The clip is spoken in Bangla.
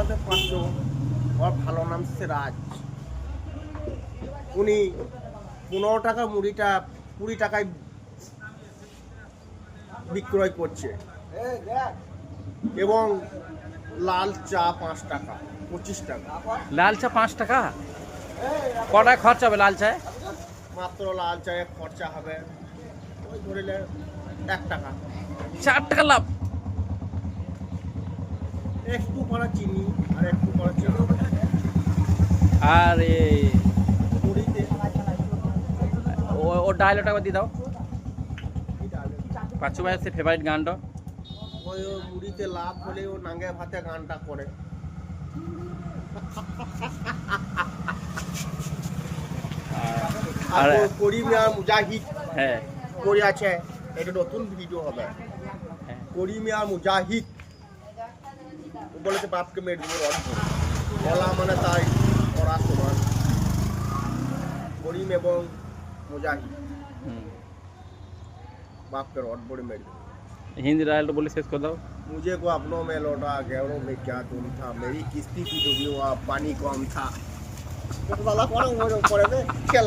আমাদের পাঁচজন, ওর ভালো নাম সিরাজ। উনি 15 টাকা মুড়িটা 20 টাকায় বিক্রয় করছে এবং লাল চা 5 টাকা 25 টাকা। লাল চা 5 টাকা? কটায় খরচা হবে লাল চায়? মাত্র লাল চায়ে খরচা হবে ওই ধরিলে 1 টাকা। 4 টাকা লাভ। একটু করা চিনি আর একটু করা চিনি আর মুড়িতে ও ডায়লগটা একবার দিয়ে দাও, পাঁচু ভাই সে ফেভারিট গানটা। ওই মুড়িতে লাভ হলে ও নাঙ্গে ভাতে গানটা করে। আর আর করিমিয়া মুজাহিদ হ্যাঁ করে আছে, এটা নতুন ভিডিও হবে। হ্যাঁ। করিমিয়া মুজাহিদ ও বলেছে বাপকে মেরে দেবো রড ধরে। বলা মানে তাই করা সমান। করিম এবং মুজাহিদ হুম। बाप के रॉड बड़े मेरे। हिंदी डायलॉग बोले शेष कर दो। मुझे को अपनों में लौटा, गैरों में क्या तुम था, मेरी किस्ती की डूबी हुआ पानी कम था। वाला कौन पड़े थे खेल